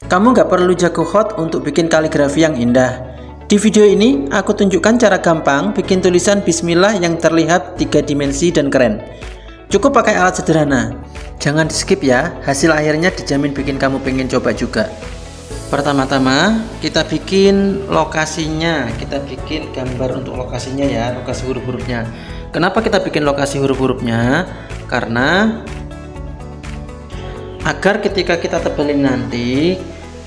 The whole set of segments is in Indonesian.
Kamu nggak perlu jago hot untuk bikin kaligrafi yang indah. Di video ini, aku tunjukkan cara gampang bikin tulisan bismillah yang terlihat 3 dimensi dan keren. Cukup pakai alat sederhana. Jangan di skip ya, hasil akhirnya dijamin bikin kamu pengen coba juga. Pertama-tama, kita bikin lokasinya. Kita bikin gambar untuk lokasinya ya, lokasi huruf-hurufnya. Kenapa kita bikin lokasi huruf-hurufnya? Karena agar ketika kita tebelin nanti,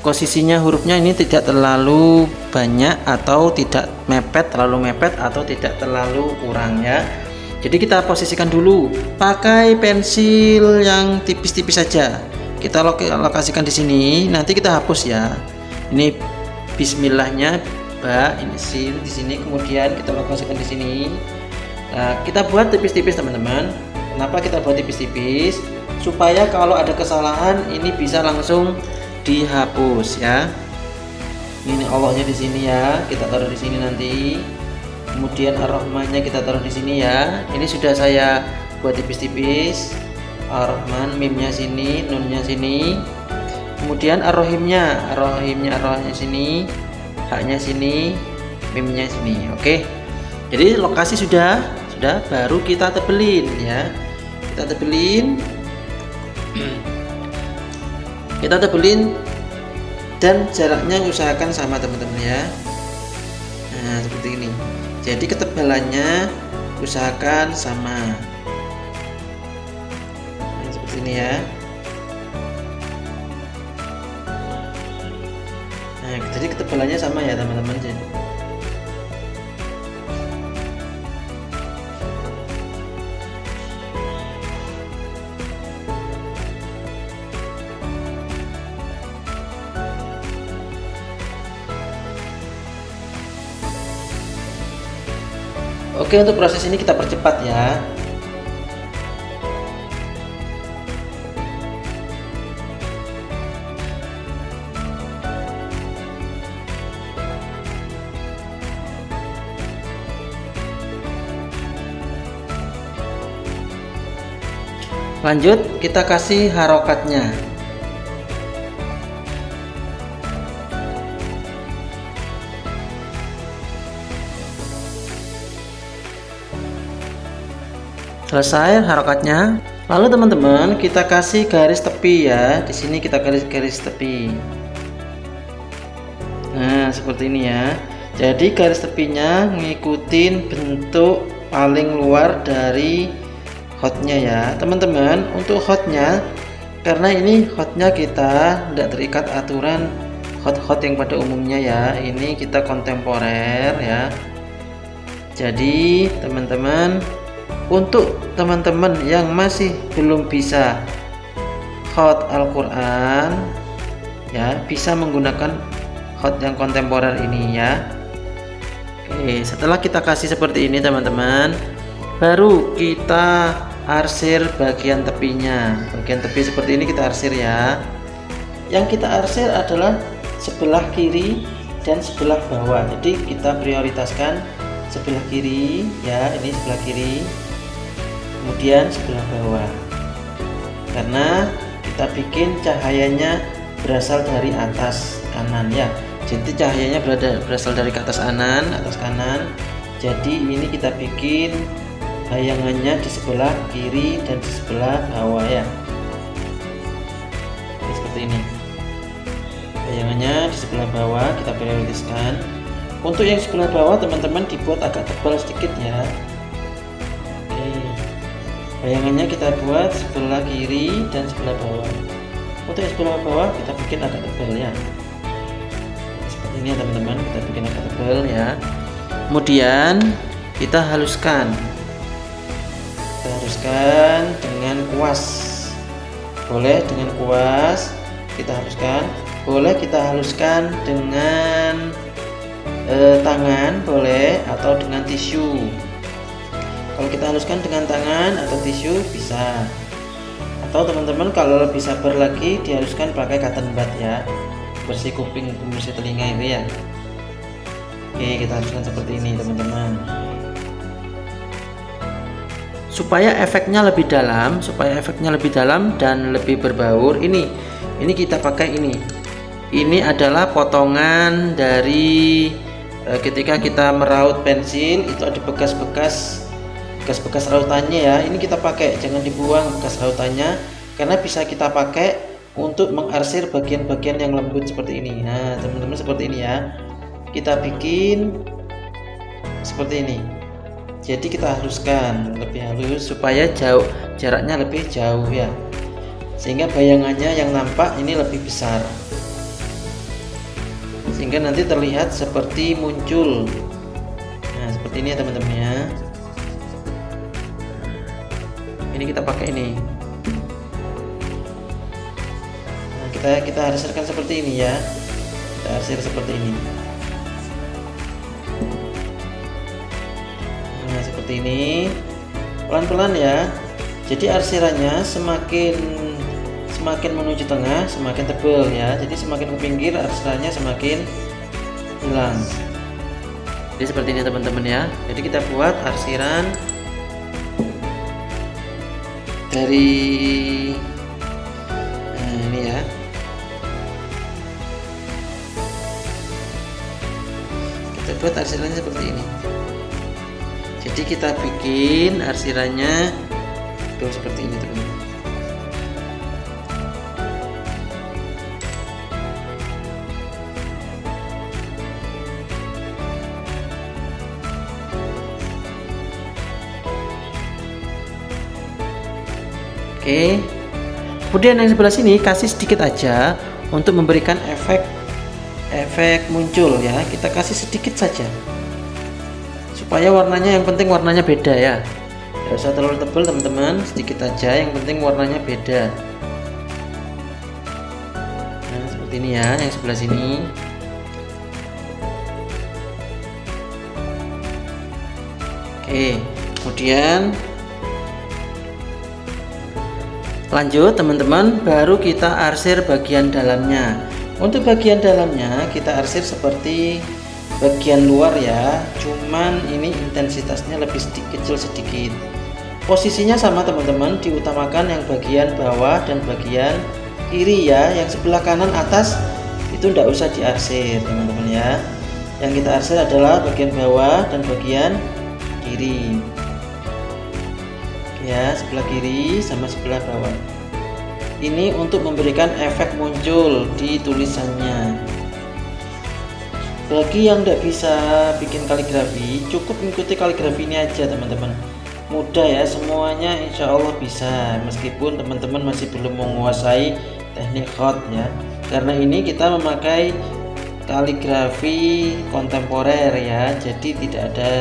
posisinya hurufnya ini tidak terlalu banyak atau tidak terlalu mepet atau tidak terlalu kurang ya. Jadi kita posisikan dulu pakai pensil yang tipis-tipis saja. Kita lokasikan di sini, nanti kita hapus ya. Ini bismillahnya, ini sin di sini, kemudian kita lokasikan di sini. Nah, kita buat tipis-tipis teman-teman. Kenapa kita buat tipis-tipis? Supaya kalau ada kesalahan ini bisa langsung dihapus ya. Ini Allahnya di sini ya, kita taruh di sini nanti. Kemudian Ar-Rahmannya kita taruh di sini ya. Ini sudah saya buat tipis-tipis. Ar-Rahman, mimnya sini, nunnya sini. Kemudian Ar-Rahimnya, Ar-Rahimnya sini, haknya sini, mimnya sini. Oke. Jadi lokasi sudah, baru kita tebelin ya. Kita tebelin. Kita tebelin dan jaraknya usahakan sama teman-teman ya. Nah, seperti ini. Jadi ketebalannya usahakan sama. Nah, seperti ini ya. Nah, jadi ketebalannya sama ya teman-teman. Oke, untuk proses ini kita percepat ya. Lanjut, kita kasih harokatnya. Selesai harokatnya. Lalu teman-teman, kita kasih garis tepi ya. Di sini kita garis tepi. Nah, seperti ini ya. Jadi garis tepinya ngikutin bentuk paling luar dari hotnya ya. Teman-teman, untuk hotnya, karena ini hotnya kita tidak terikat aturan hot yang pada umumnya ya. Ini kita kontemporer ya. Jadi teman-teman, untuk teman-teman yang masih belum bisa hot Al-Quran ya, bisa menggunakan hot yang kontemporer ini ya. Oke, setelah kita kasih seperti ini teman-teman, baru kita arsir bagian tepinya. Bagian tepi seperti ini kita arsir ya. Yang kita arsir adalah sebelah kiri dan sebelah bawah. Jadi kita prioritaskan sebelah kiri ya, ini sebelah kiri, kemudian sebelah bawah, karena kita bikin cahayanya berasal dari atas kanan ya. Jadi cahayanya berasal dari atas kanan. Jadi ini kita bikin bayangannya di sebelah kiri dan di sebelah bawah ya. Seperti ini. Bayangannya di sebelah bawah kita prioritaskan. Untuk yang sebelah bawah teman-teman dibuat agak tebal sedikit ya. Bayangannya kita buat sebelah kiri dan sebelah bawah. Untuk yang sebelah bawah kita bikin agak tebal ya. Seperti ini ya teman-teman, kita bikin agak tebal ya. Kemudian kita haluskan. Kita haluskan dengan kuas. Boleh dengan kuas kita haluskan. Boleh kita haluskan dengan tangan, boleh, atau dengan tisu. Kalau kita haluskan dengan tangan atau tisu bisa, atau teman-teman kalau lebih sabar lagi dihaluskan pakai cotton bud ya, bersih kuping, bersih telinga itu ya. Oke, kita haluskan seperti ini teman-teman, supaya efeknya lebih dalam dan lebih berbaur. Ini kita pakai ini Ini adalah potongan dari ketika kita meraut pensil, itu ada bekas-bekas rautannya ya. Ini kita pakai, jangan dibuang bekas rautannya, karena bisa kita pakai untuk mengarsir bagian-bagian yang lembut seperti ini. Nah teman-teman, seperti ini ya, kita bikin seperti ini. Jadi kita haluskan lebih halus supaya jaraknya lebih jauh ya, sehingga bayangannya yang nampak ini lebih besar, sehingga nanti terlihat seperti muncul. Nah seperti ini ya teman-teman ya. Ini kita pakai ini. Nah, kita arsirkan seperti ini ya. Kita arsir seperti ini. Nah seperti ini, pelan-pelan ya. Jadi arsirannya semakin menuju tengah semakin tebal ya. Jadi semakin ke pinggir arsirannya semakin hilang. Jadi seperti ini teman-teman ya. Jadi kita buat arsiran dari ini ya. Kita buat arsirannya seperti ini. Jadi kita bikin arsirannya tuh seperti ini teman-teman. Oke. Kemudian yang sebelah sini kasih sedikit aja untuk memberikan efek muncul ya. Kita kasih sedikit saja, supaya warnanya, yang penting warnanya beda ya. Tidak usah terlalu tebal teman-teman, sedikit aja, yang penting warnanya beda. Nah seperti ini ya, yang sebelah sini. Oke, kemudian lanjut teman-teman, baru kita arsir bagian dalamnya. Untuk bagian dalamnya kita arsir seperti bagian luar ya, cuman ini intensitasnya lebih kecil sedikit. Posisinya sama teman-teman, diutamakan yang bagian bawah dan bagian kiri ya. Yang sebelah kanan atas itu tidak usah diarsir teman-teman ya. Yang kita arsir adalah bagian bawah dan bagian kiri ya, sebelah kiri sama sebelah bawah. Ini untuk memberikan efek muncul di tulisannya. Bagi yang tidak bisa bikin kaligrafi, cukup mengikuti kaligrafi ini aja teman-teman. Mudah ya, semuanya insya Allah bisa, meskipun teman-teman masih belum menguasai teknik hot ya. Karena ini kita memakai kaligrafi kontemporer ya, jadi tidak ada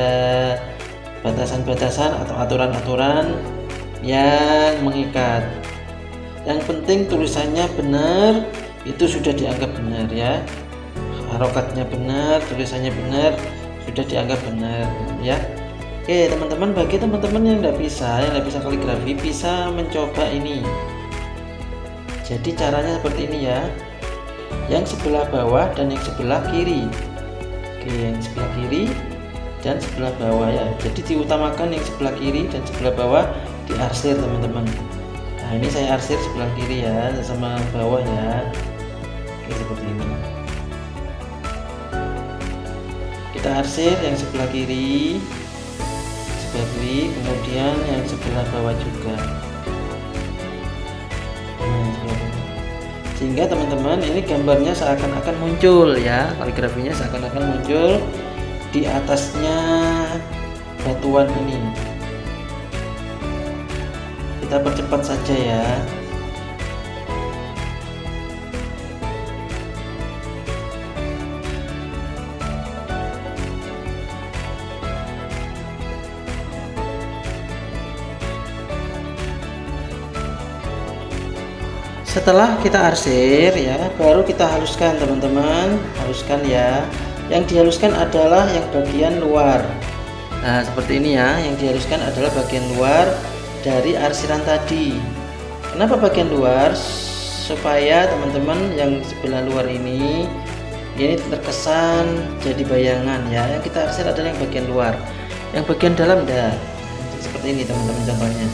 batasan-batasan atau aturan-aturan yang mengikat. Yang penting tulisannya benar, itu sudah dianggap benar ya. Harokatnya benar, tulisannya benar, sudah dianggap benar ya. Oke teman-teman, bagi teman-teman yang tidak bisa kaligrafi, bisa mencoba ini. Jadi caranya seperti ini ya, yang sebelah bawah dan yang sebelah kiri. Oke, yang sebelah kiri dan sebelah bawah ya. Jadi diutamakan yang sebelah kiri dan sebelah bawah diarsir teman-teman. Nah ini saya arsir sebelah kiri ya, sama bawah ya. Oke, seperti ini. Kita arsir yang sebelah kiri, kemudian yang sebelah bawah juga. Sehingga teman-teman ini gambarnya seakan-akan muncul ya, kaligrafinya seakan-akan muncul di atasnya batuan ini. Kita percepat saja ya. Setelah kita arsir ya, baru kita haluskan teman-teman, haluskan ya. Yang dihaluskan adalah yang bagian luar. Nah seperti ini ya, yang dihaluskan adalah bagian luar dari arsiran tadi. Kenapa bagian luar? Supaya teman-teman yang sebelah luar ini terkesan jadi bayangan ya. Yang kita arsir adalah yang bagian luar, yang bagian dalam dah. Seperti ini teman-teman contohnya.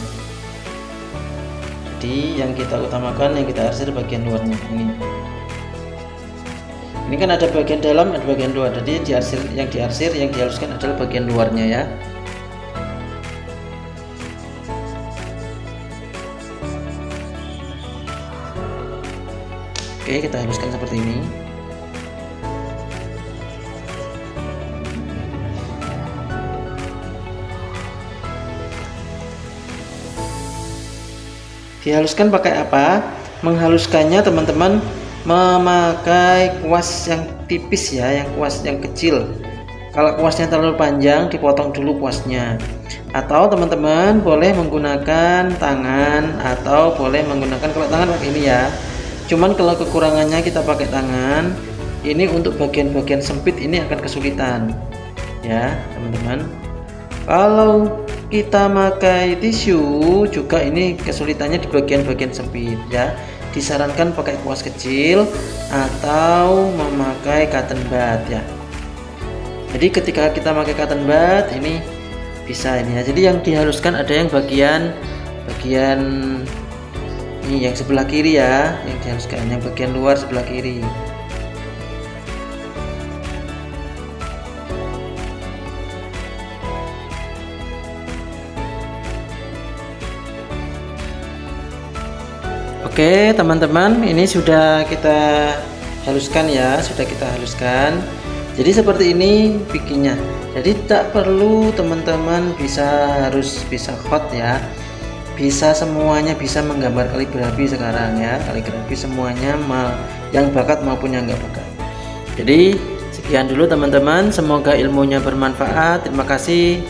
Jadi yang kita utamakan, yang kita arsir bagian luarnya ini. Ini kan ada bagian dalam, ada bagian luar. Jadi yang dihaluskan adalah bagian luarnya ya. Oke, kita haluskan seperti ini. Dihaluskan pakai apa? Menghaluskannya teman-teman memakai kuas yang tipis ya, yang kuas yang kecil. Kalau kuasnya terlalu panjang, dipotong dulu kuasnya. Atau teman-teman boleh menggunakan tangan, atau boleh menggunakan, kalau tangan pakai ini ya. Cuman kalau kekurangannya kita pakai tangan, ini untuk bagian-bagian sempit ini akan kesulitan ya teman-teman. Kalau kita pakai tisu juga ini kesulitannya di bagian-bagian sempit ya. Disarankan pakai kuas kecil atau memakai cotton bud ya. Jadi ketika kita pakai cotton bud ini bisa ini ya. Jadi yang dihaluskan ada yang bagian ini yang sebelah kiri ya, yang dihaluskan, yang bagian luar sebelah kiri. Oke teman-teman, ini sudah kita haluskan ya, jadi seperti ini bikinnya. Jadi tak perlu teman-teman harus bisa hot ya, bisa semuanya, bisa menggambar kaligrafi sekarang ya, kaligrafi semuanya, yang bakat maupun yang nggak bakat. Jadi sekian dulu teman-teman, semoga ilmunya bermanfaat. Terima kasih.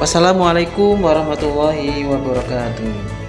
Wassalamualaikum warahmatullahi wabarakatuh.